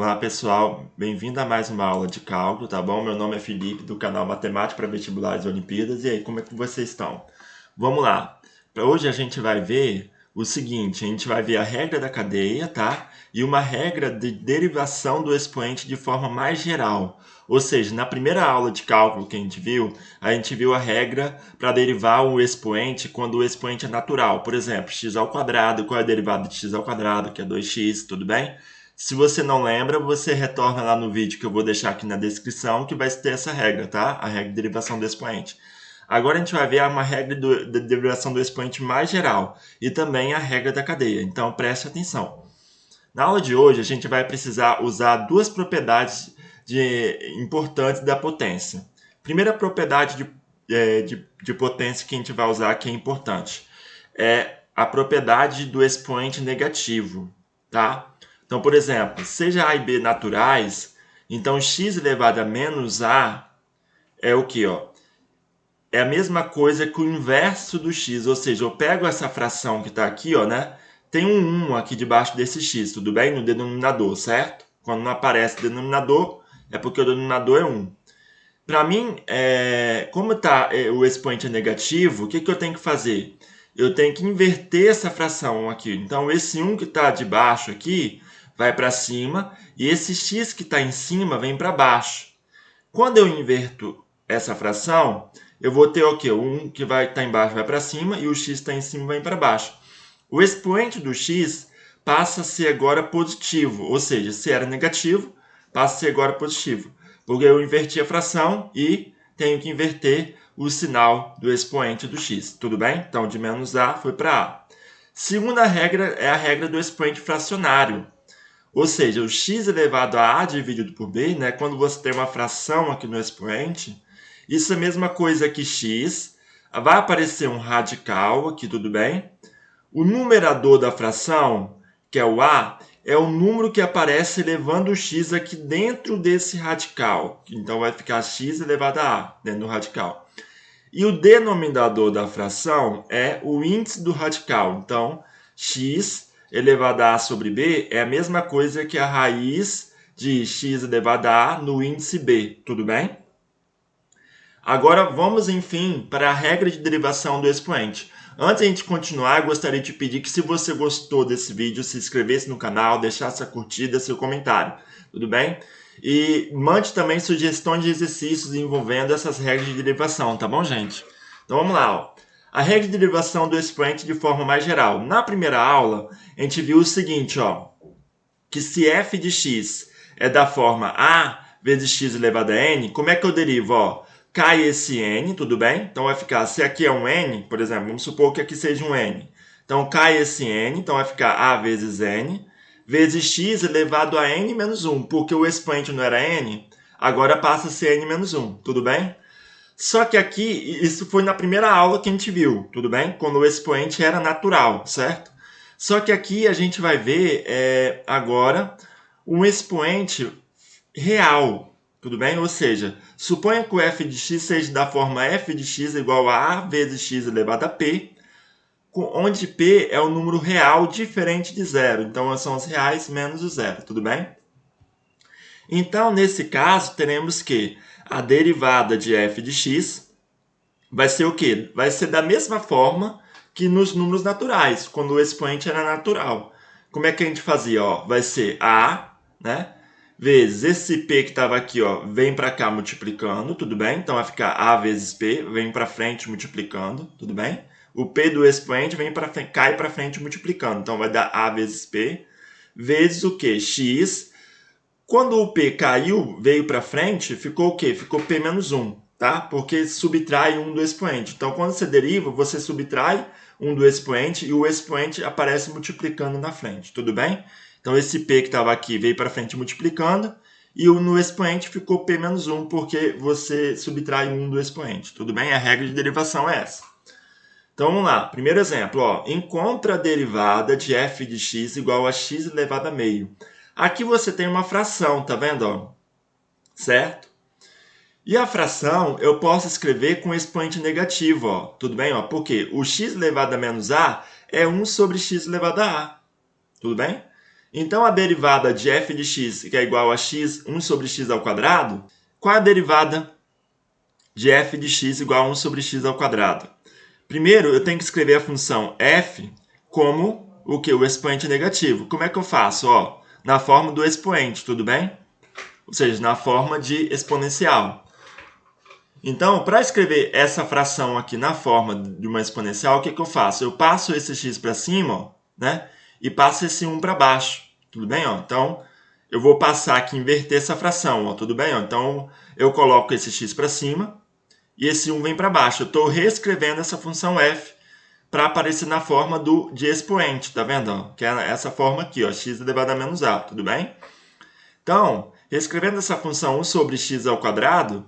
Olá pessoal, bem-vindo a mais uma aula de cálculo, tá bom? Meu nome é Felipe, do canal Matemática para Vestibulares e Olimpíadas. E aí, como é que vocês estão? Vamos lá! Para hoje a gente vai ver o seguinte, a gente vai ver a regra da cadeia, tá? E uma regra de derivação do expoente de forma mais geral. Ou seja, na primeira aula de cálculo que a gente viu a regra para derivar o expoente quando o expoente é natural. Por exemplo, x ao quadrado, qual é a derivada de x ao quadrado, que é 2x, tudo bem? Se você não lembra, você retorna lá no vídeo que eu vou deixar aqui na descrição, que vai ter essa regra, tá? A regra de derivação do expoente. Agora a gente vai ver uma regra de derivação do expoente mais geral e também a regra da cadeia. Então preste atenção. Na aula de hoje a gente vai precisar usar duas propriedades importantes da potência. Primeira propriedade de potência que a gente vai usar que é importante é a propriedade do expoente negativo, tá? Então, por exemplo, seja A e B naturais, então x elevado a menos A é o quê? É a mesma coisa que o inverso do x, ou seja, eu pego essa fração que está aqui, né? Tem um 1 aqui debaixo desse x, tudo bem? No denominador, certo? Quando não aparece denominador, é porque o denominador é 1. Para mim, como o expoente é negativo, o que eu tenho que fazer? Eu tenho que inverter essa fração aqui. Então, esse 1 que está debaixo aqui vai para cima e esse x que está em cima vem para baixo. Quando eu inverto essa fração, eu vou ter o quê? O 1 que vai estar embaixo vai para cima e o x que está em cima vai para baixo. O expoente do x passa a ser agora positivo, ou seja, se era negativo, passa a ser agora positivo, porque eu inverti a fração e tenho que inverter o sinal do expoente do x, tudo bem? Então, de menos a foi para a. Segunda regra é a regra do expoente fracionário, ou seja, o x elevado a dividido por b, né? Quando você tem uma fração aqui no expoente, isso é a mesma coisa que x, vai aparecer um radical aqui, tudo bem? O numerador da fração, que é o a, é o número que aparece elevando o x aqui dentro desse radical. Então, vai ficar x elevado a dentro do radical. E o denominador da fração é o índice do radical. Então, x elevado a sobre b é a mesma coisa que a raiz de x elevado a no índice b. Tudo bem? Agora, vamos, enfim, para a regra de derivação do expoente. Antes de a gente continuar, eu gostaria de pedir que, se você gostou desse vídeo, se inscrevesse no canal, deixasse a curtida, seu comentário. Tudo bem? E mande também sugestões de exercícios envolvendo essas regras de derivação, tá bom, gente? Então vamos lá. A regra de derivação do expoente de forma mais geral. Na primeira aula, a gente viu o seguinte, que se f de x é da forma a vezes x elevado a n, como é que eu derivo? Cai esse n, tudo bem? Então vai ficar, se aqui é um n, por exemplo, vamos supor que aqui seja um n. Então cai esse n, então vai ficar a vezes n, vezes x elevado a n menos 1, porque o expoente não era n, agora passa a ser n menos 1, tudo bem? Só que aqui, isso foi na primeira aula que a gente viu, tudo bem? Quando o expoente era natural, certo? Só que aqui a gente vai ver agora um expoente real, tudo bem? Ou seja, suponha que o f de x seja da forma f de x igual a a vezes x elevado a p, onde p é o número real diferente de zero. Então, são os reais menos o zero, tudo bem? Então, nesse caso, teremos que a derivada de f de x vai ser o quê? Vai ser da mesma forma que nos números naturais, quando o expoente era natural. Como é que a gente fazia? Vai ser a, né? Vezes esse p que estava aqui, vem para cá multiplicando, tudo bem? Então vai ficar a vezes p, vem para frente multiplicando, tudo bem? O p do expoente cai para frente multiplicando, então vai dar a vezes p, vezes o quê? X. Quando o p caiu, veio para frente, ficou o quê? Ficou p menos 1, tá? Porque subtrai 1 do expoente. Então, quando você deriva, você subtrai 1 do expoente e o expoente aparece multiplicando na frente, tudo bem? Então, esse p que estava aqui veio para frente multiplicando e no expoente ficou p menos 1 porque você subtrai 1 do expoente, tudo bem? A regra de derivação é essa. Então, vamos lá. Primeiro exemplo, encontra a derivada de f de x igual a x elevado a meio. Aqui você tem uma fração, tá vendo? Certo? E a fração eu posso escrever com expoente negativo, tudo bem? Porque o x elevado a menos a é 1 sobre x elevado a a, tudo bem? Então, a derivada de f de x, que é igual a x, 1 sobre x ao quadrado, qual é a derivada de f de x igual a 1 sobre x ao quadrado? Primeiro, eu tenho que escrever a função f como o que? O expoente negativo. Como é que eu faço? Ó, na forma do expoente, tudo bem? Ou seja, na forma de exponencial. Então, para escrever essa fração aqui na forma de uma exponencial, o que eu faço? Eu passo esse x para cima, ó, né? E passo esse 1 para baixo. Tudo bem? Ó? Então, eu vou passar aqui, inverter essa fração. Ó, tudo bem? Ó? Então, eu coloco esse x para cima e esse 1 vem para baixo. Eu estou reescrevendo essa função f para aparecer na forma de expoente, tá vendo? Ó? Que é essa forma aqui, ó, x elevado a menos a, tudo bem? Então, reescrevendo essa função 1 sobre x ao quadrado,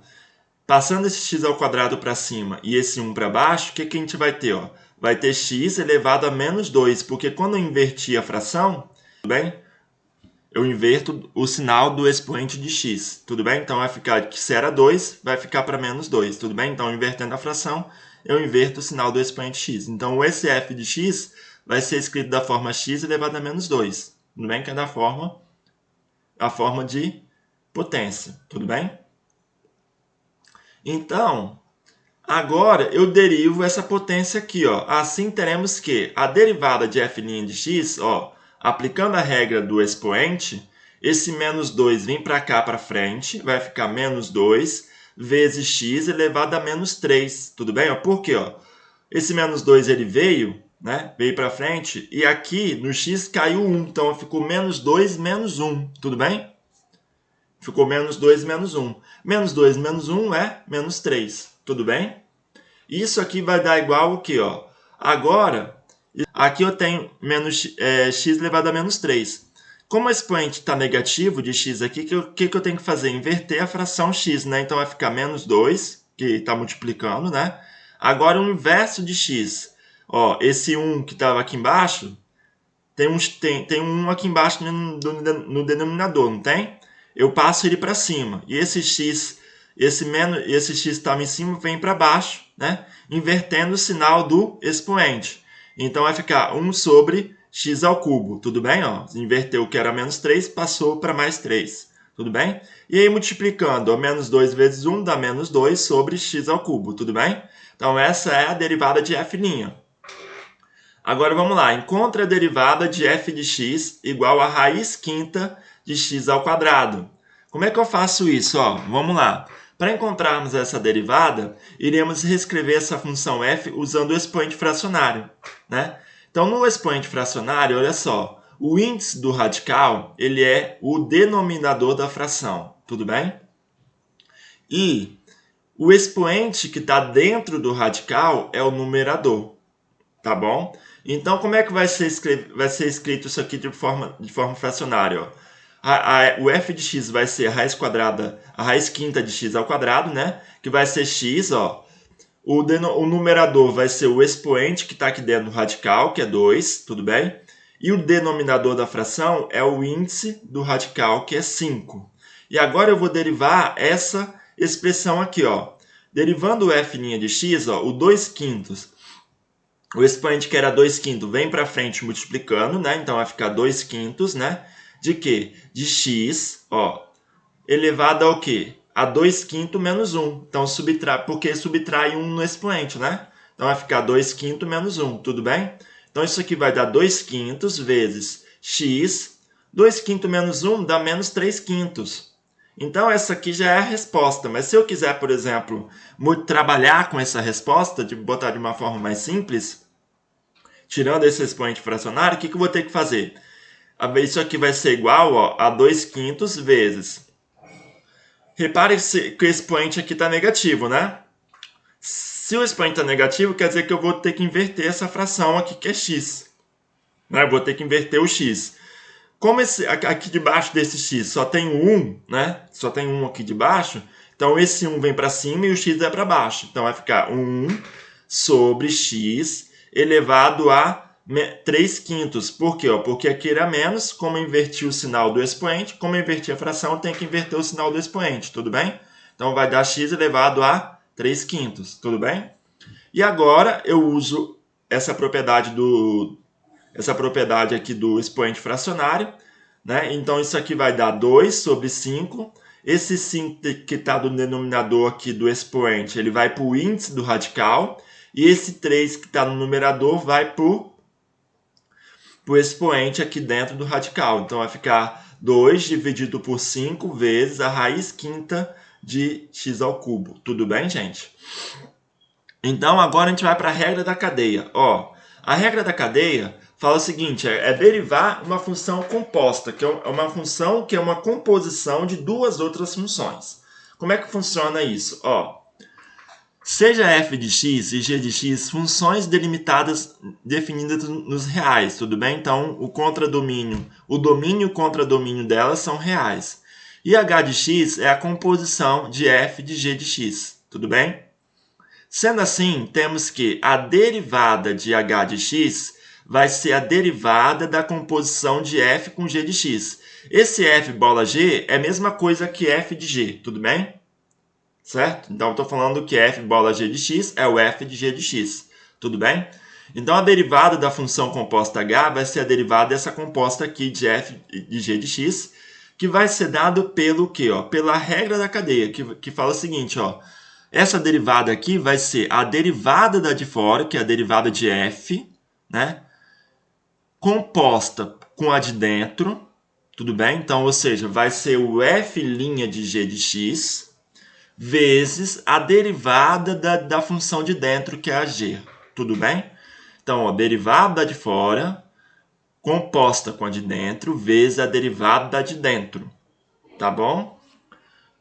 passando esse x ao quadrado para cima e esse 1 para baixo, o que a gente vai ter? Ó? Vai ter x elevado a menos 2, porque quando eu inverti a fração, tudo bem? Eu inverto o sinal do expoente de x, tudo bem? Então vai ficar que se era 2, vai ficar para menos 2, tudo bem? Então, invertendo a fração, eu inverto o sinal do expoente x. Então, esse f de x vai ser escrito da forma x elevado a menos 2, tudo bem? Que é a forma de potência, tudo bem? Então, agora eu derivo essa potência aqui, ó. Assim teremos que a derivada de f' de x, ó, aplicando a regra do expoente, esse menos 2 vem para cá para frente, vai ficar menos 2 vezes x elevado a menos 3, tudo bem? Ó, por quê? Ó? Esse menos 2 ele veio, né? Veio para frente, e aqui no x caiu 1, então ficou menos 2 menos 1, tudo bem? Ficou menos 2 menos 1. Menos 2 menos 1 é menos 3, tudo bem? Isso aqui vai dar igual o quê? Ó? Agora, aqui eu tenho menos, x elevado a menos 3. Como o expoente está negativo de x aqui, o que eu tenho que fazer? Inverter a fração x, né? Então vai ficar menos 2, que está multiplicando, né? Agora o inverso de x. Ó, esse 1 que estava aqui embaixo, tem um aqui embaixo no denominador, não tem? Eu passo ele para cima. E esse x estava em cima, vem para baixo, né? Invertendo o sinal do expoente. Então vai ficar 1 sobre x ao cubo, tudo bem? Ó, inverteu o que era menos 3, passou para mais 3, tudo bem? E aí multiplicando, ó, menos 2 vezes 1 dá menos 2 sobre x ao cubo, tudo bem? Então essa é a derivada de f'. Agora vamos lá, encontre a derivada de f de x igual a raiz quinta de x ao quadrado. Como é que eu faço isso? Ó, vamos lá. Para encontrarmos essa derivada, iremos reescrever essa função f usando o expoente fracionário, né? Então, no expoente fracionário, olha só, o índice do radical ele é o denominador da fração, tudo bem? E o expoente que está dentro do radical é o numerador, tá bom? Então, como é que vai ser escrito isso aqui de forma fracionária? Ó? O f de x vai ser a raiz quinta de x ao quadrado, né? Que vai ser x, ó. O numerador vai ser o expoente que está aqui dentro do radical, que é 2, tudo bem? E o denominador da fração é o índice do radical, que é 5. E agora eu vou derivar essa expressão aqui, ó. Derivando o f' de x, ó, o 2 quintos. O expoente que era 2 quintos vem para frente multiplicando, né? Então vai ficar 2 quintos, né? De quê? De x, ó, elevado ao quê? A 2 quintos menos 1. Então, porque subtrai 1 no expoente, né? Então vai ficar 2 quintos menos 1, tudo bem? Então isso aqui vai dar 2 quintos vezes x. 2 quintos menos 1 dá menos 3 quintos. Então, essa aqui já é a resposta. Mas se eu quiser, por exemplo, trabalhar com essa resposta, de botar de uma forma mais simples, tirando esse expoente fracionário, o que eu vou ter que fazer? Isso aqui vai ser igual, ó, a 2 quintos vezes. Repare que o expoente aqui está negativo, né? Se o expoente está negativo, quer dizer que eu vou ter que inverter essa fração aqui, que é x. Né? Eu vou ter que inverter o x. Como aqui debaixo desse x só tem 1, né? Só tem 1 aqui debaixo, então esse 1 vem para cima e o x é para baixo. Então vai ficar 1 sobre x elevado a 3 quintos. Por quê? Porque aqui era menos, como eu inverti o sinal do expoente, como eu inverti a fração, eu tenho que inverter o sinal do expoente, tudo bem? Então vai dar x elevado a 3 quintos, tudo bem? E agora eu uso essa propriedade aqui do expoente fracionário né? Então, isso aqui vai dar 2 sobre 5. Esse 5 que está do denominador aqui do expoente, ele vai para o índice do radical. E esse 3 que está no numerador vai para o expoente aqui dentro do radical. Então, vai ficar 2 dividido por 5 vezes a raiz quinta de x ao cubo. Tudo bem, gente? Então, agora a gente vai para a regra da cadeia. Ó, a regra da cadeia fala o seguinte, é derivar uma função composta, que é uma função que é uma composição de duas outras funções. Como é que funciona isso? Ó, seja f de x e g de x funções delimitadas definidas nos reais, tudo bem? Então, o domínio e o contradomínio delas são reais. E h de x é a composição de f de g de x, tudo bem? Sendo assim, temos que a derivada de h de x vai ser a derivada da composição de f com g de x. Esse f bola g é a mesma coisa que f de g, tudo bem? Certo? Então, estou falando que f bola g de x é o f de g de x, tudo bem? Então, a derivada da função composta h vai ser a derivada dessa composta aqui de f de g de x, que vai ser dado pelo quê? Ó? Pela regra da cadeia, que fala o seguinte, ó. Essa derivada aqui vai ser a derivada da de fora, que é a derivada de f, né? Composta com a de dentro, tudo bem? Então, ou seja, vai ser o f' de g de x vezes a derivada da função de dentro, que é a g, tudo bem? Então, a derivada da de fora composta com a de dentro vezes a derivada da de dentro, tá bom?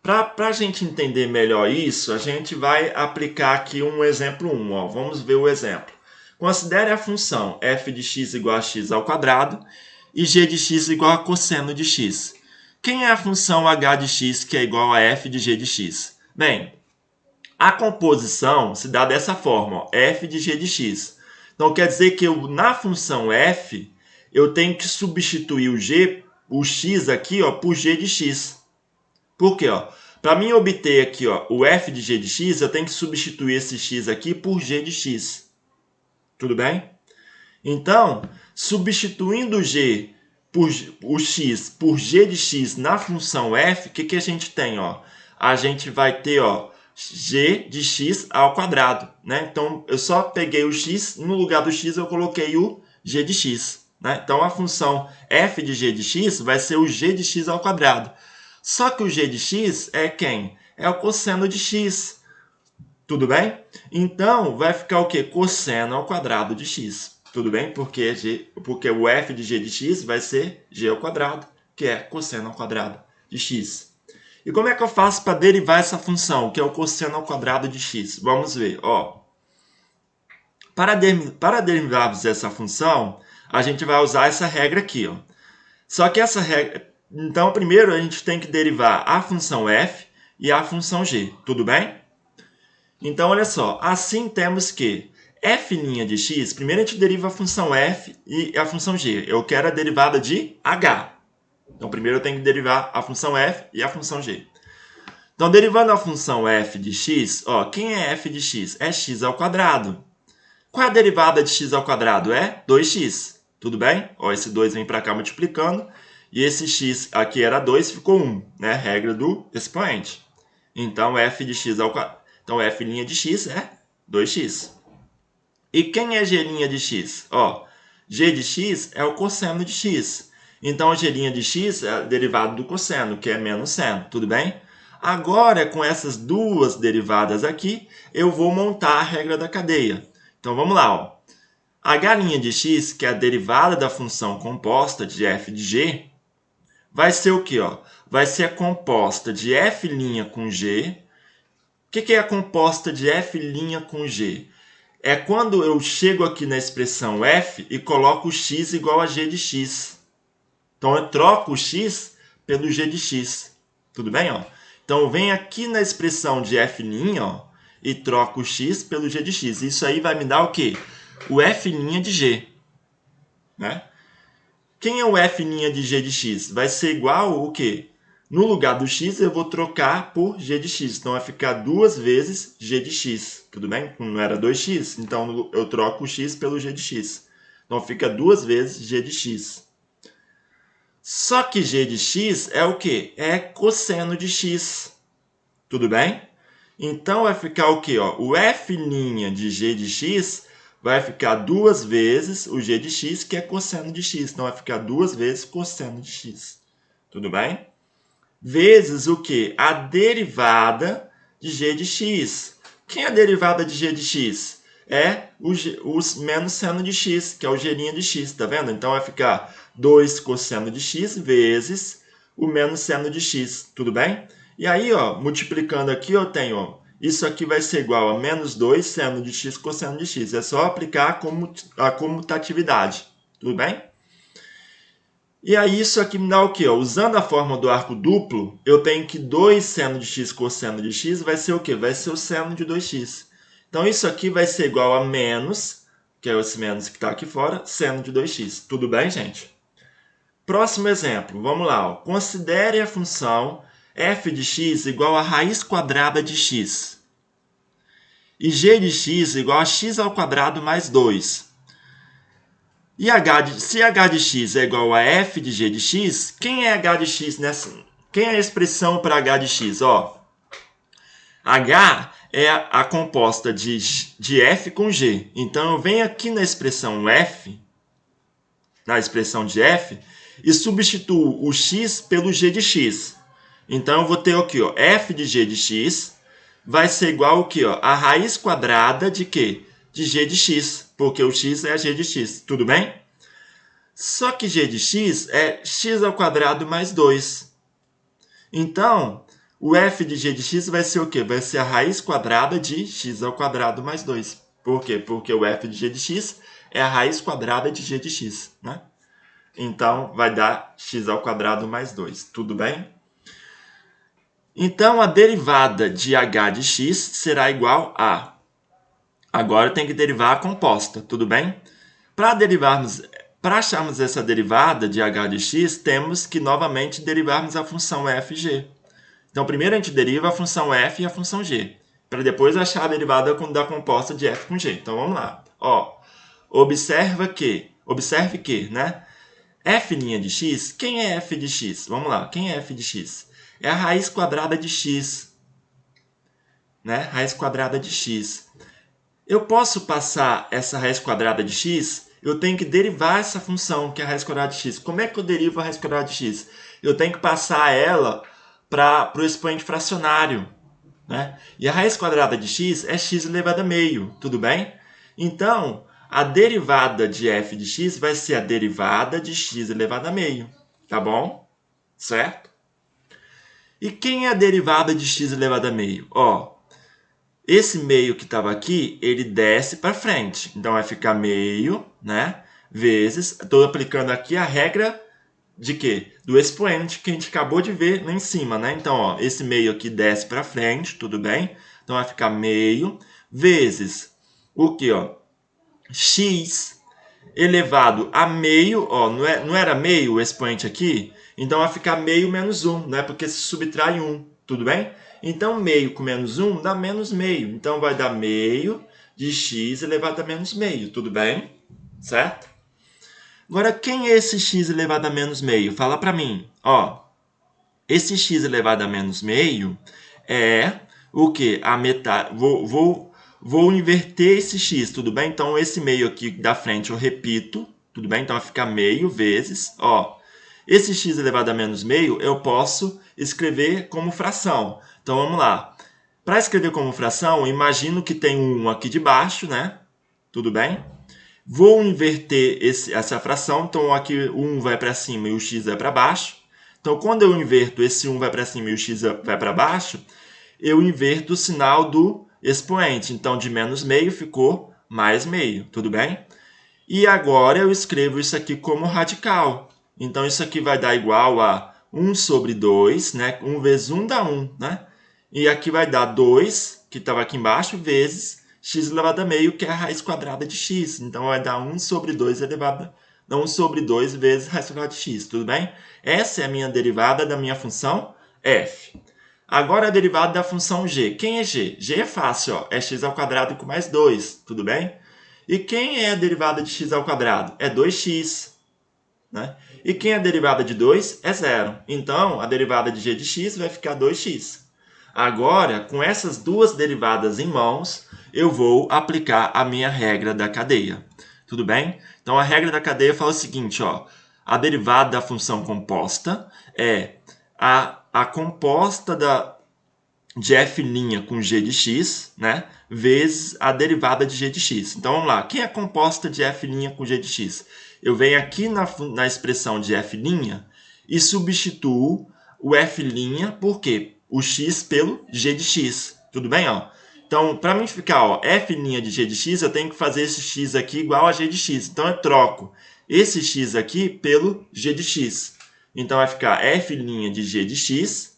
Para a gente entender melhor isso, a gente vai aplicar aqui um exemplo 1. Ó. Vamos ver o exemplo. Considere a função f de x igual a x ao quadrado e g de x igual a cosseno de x. Quem é a função h de x que é igual a f de g de x? Bem, a composição se dá dessa forma, ó, f de g de x. Então, quer dizer que na função f, eu tenho que substituir o x aqui, ó, por g de x. Por quê? Para mim obter aqui ó, o f de g de x, eu tenho que substituir esse x aqui por g de x. Tudo bem? Então, substituindo o x por g de x na função f, o que a gente tem? Ó? A gente vai ter ó, g de x ao quadrado. Né? Então, eu só peguei o x, no lugar do x eu coloquei o g de x. Né? Então, a função f de g de x vai ser o g de x ao quadrado. Só que o g de x é quem? É o cosseno de x. Tudo bem? Então, vai ficar o quê? Cosseno ao quadrado de x. Tudo bem? Porque o f de g de x vai ser g ao quadrado, que é cosseno ao quadrado de x. E como é que eu faço para derivar essa função, que é o cosseno ao quadrado de x? Vamos ver. Ó. Para derivarmos essa função, a gente vai usar essa regra aqui. Ó. Só que essa regra... Então, primeiro a gente tem que derivar a função f e a função g, tudo bem? Então, olha só, assim temos que f' de x, primeiro a gente deriva a função f e a função g. Eu quero a derivada de h. Então, primeiro eu tenho que derivar a função f e a função g. Então, derivando a função f de x, ó, quem é f de x? É x ao quadrado. Qual é a derivada de x ao quadrado? É 2x, tudo bem? Ó, esse 2 vem para cá multiplicando. E esse x aqui era 2, ficou 1, né? Regra do expoente. Então, f de x ao quadrado. Então, f' de x é 2x. E quem é g' de x? Ó, g de x é o cosseno de x. Então, g' de x é a derivada do cosseno, que é menos seno, tudo bem? Agora, com essas duas derivadas aqui, eu vou montar a regra da cadeia. Então, vamos lá. Ó. H' de x, que é a derivada da função composta de f de g, vai ser o quê? Ó? Vai ser a composta de f' com g. O que é a composta de f' com g? É quando eu chego aqui na expressão f e coloco x igual a g de x. Então, eu troco o x pelo g de x. Tudo bem? Ó? Então, eu venho aqui na expressão de f' ó, e troco o x pelo g de x. Isso aí vai me dar o quê? O f' de g. Né? Quem é o f' de g de x? Vai ser igual o quê? No lugar do x, eu vou trocar por g de x. Então, vai ficar 2 vezes g de x. Tudo bem? Não era 2x, então eu troco o x pelo g de x. Então, fica 2 vezes g de x. Só que g de x é o quê? É cosseno de x. Tudo bem? Então, vai ficar o quê? Ó? O f' de g de x vai ficar 2 vezes o g de x, que é cosseno de x. Então, vai ficar 2 vezes cosseno de x. Tudo bem? Vezes o quê? A derivada de g de x. Quem é a derivada de g de x? É o menos seno de x, que é o g' de x, tá vendo? Então, vai ficar 2 cosseno de x vezes o menos seno de x, tudo bem? E aí, ó, multiplicando aqui, eu tenho, ó, isso aqui vai ser igual a menos 2 seno de x cosseno de x. É só aplicar a comutatividade, tudo bem? E aí isso aqui me dá o quê? Usando a fórmula do arco duplo, eu tenho que 2 seno de x cosseno de x vai ser o quê? Vai ser o seno de 2x. Então isso aqui vai ser igual a menos, que é esse menos que está aqui fora, seno de 2x. Tudo bem, gente? Próximo exemplo, vamos lá. Ó. Considere a função f de x igual a raiz quadrada de x. E g de x igual a x ao quadrado mais 2. E se h de x é igual a f de g de x, quem é h de x nessa? Quem é a expressão para h de x? Ó, h é a composta de f com g. Então, eu venho aqui na expressão f, na expressão de f, e substituo o x pelo g de x. Então, eu vou ter aqui, ó, f de g de x vai ser igual ao quê? Ó, a raiz quadrada de quê? De g de x, porque o x é g de x. Tudo bem? Só que g de x é x ao quadrado mais 2. Então, o f de g de x vai ser o quê? Vai ser a raiz quadrada de x ao quadrado mais 2. Por quê? Porque o f de g de x é a raiz quadrada de g de x, né? Então, vai dar x ao quadrado mais 2. Tudo bem? Então, a derivada de h de x será igual a... Agora tem que derivar a composta, tudo bem? Para acharmos essa derivada de h de x, temos que novamente derivarmos a função fg. Então, primeiro a gente deriva a função f e a função g, para depois achar a derivada da composta de f com g. Então, vamos lá. Ó, observe que, né? f' de x, quem é f de x? Vamos lá, quem é f de x? É a raiz quadrada de x, né? Raiz quadrada de x. Eu posso passar essa raiz quadrada de x, eu tenho que derivar essa função, que é a raiz quadrada de x. Como é que eu derivo a raiz quadrada de x? Eu tenho que passar ela para o expoente fracionário, né? E a raiz quadrada de x é x elevado a meio, tudo bem? Então, a derivada de f de x vai ser a derivada de x elevado a meio, tá bom? Certo? E quem é a derivada de x elevado a meio? Ó, esse meio que estava aqui, ele desce para frente. Então, vai ficar meio, né? Vezes, estou aplicando aqui a regra de quê? Do expoente que a gente acabou de ver lá em cima, né? Então, ó, esse meio aqui desce para frente, tudo bem? Então, vai ficar meio vezes o que, ó? X elevado a meio, ó, não era meio o expoente aqui? Então, vai ficar meio menos 1, né? Porque se subtrai 1, tudo bem? Então, meio com menos 1 dá menos meio. Então, vai dar meio de x elevado a menos meio, tudo bem? Certo? Agora, quem é esse x elevado a menos meio? Fala para mim. Ó, esse x elevado a menos meio é o quê? A metade. Vou inverter esse x, tudo bem? Então, esse meio aqui da frente eu repito, tudo bem? Então, vai ficar meio vezes, ó. Esse x elevado a menos meio eu posso escrever como fração. Então, vamos lá. Para escrever como fração, imagino que tem um 1 aqui de baixo, né? Tudo bem? Vou inverter essa fração, então aqui o 1 vai para cima e o x vai para baixo. Então, quando eu inverto esse 1 vai para cima e o x vai para baixo, eu inverto o sinal do expoente. Então, de menos meio ficou mais meio, tudo bem? E agora eu escrevo isso aqui como radical. Então, isso aqui vai dar igual a 1 sobre 2, né? 1 vezes 1 dá 1, né? E aqui vai dar 2, que estava aqui embaixo, vezes x elevado a meio, que é a raiz quadrada de x. Então, vai dar 1 sobre 2 elevado... Não, 1 sobre 2 vezes raiz quadrada de x, tudo bem? Essa é a minha derivada da minha função f. Agora, a derivada da função g. Quem é g? g é fácil, ó. É x ao quadrado com mais 2, tudo bem? E quem é a derivada de x ao quadrado? É 2x, né? E quem é derivada de 2 é 0. Então, a derivada de g de x vai ficar 2x. Agora, com essas duas derivadas em mãos, eu vou aplicar a minha regra da cadeia. Tudo bem? Então, a regra da cadeia fala o seguinte, ó. A derivada da função composta é a composta de f' com g de x, né, vezes a derivada de g de x. Então, vamos lá. Quem é composta de f' com g de x? Eu venho aqui na expressão de f' e substituo o f' por quê? O x pelo g de x. Tudo bem? Ó? Então, para mim ficar ó, f' de g de x, eu tenho que fazer esse x aqui igual a g de x. Então, eu troco esse x aqui pelo g de x. Então, vai ficar f' de g de x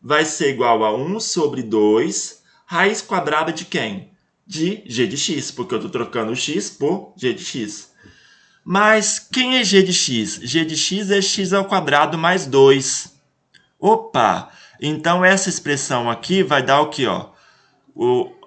vai ser igual a 1 sobre 2 raiz quadrada de quem? De g de x, porque eu estou trocando o x por g de x. Mas quem é g de x? G de x é x ao quadrado mais 2. Opa! Então, essa expressão aqui vai dar o quê? Ó?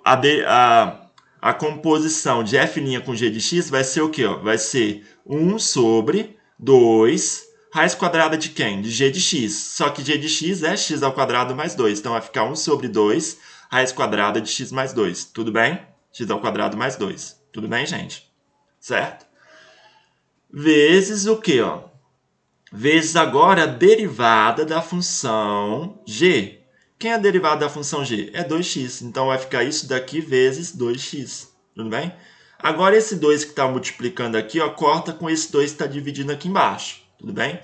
A composição de f' com g de x vai ser o quê? Ó? Vai ser 1 sobre 2 raiz quadrada de quem? De g de x. Só que g de x é x ao quadrado mais 2. Então, vai ficar 1 sobre 2 raiz quadrada de x mais 2. Tudo bem? X ao quadrado mais 2. Tudo bem, gente? Certo? Vezes o quê? Ó? Vezes agora a derivada da função g. Quem é a derivada da função g? É 2x. Então, vai ficar isso daqui vezes 2x. Tudo bem? Agora, esse 2 que está multiplicando aqui, ó, corta com esse 2 que está dividindo aqui embaixo. Tudo bem?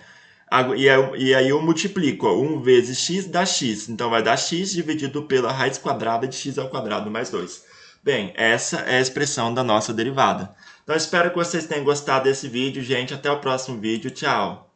E aí eu multiplico. Ó, 1 vezes x dá x. Então, vai dar x dividido pela raiz quadrada de x ao quadrado mais 2. Bem, essa é a expressão da nossa derivada. Então, espero que vocês tenham gostado desse vídeo, gente. Até o próximo vídeo. Tchau!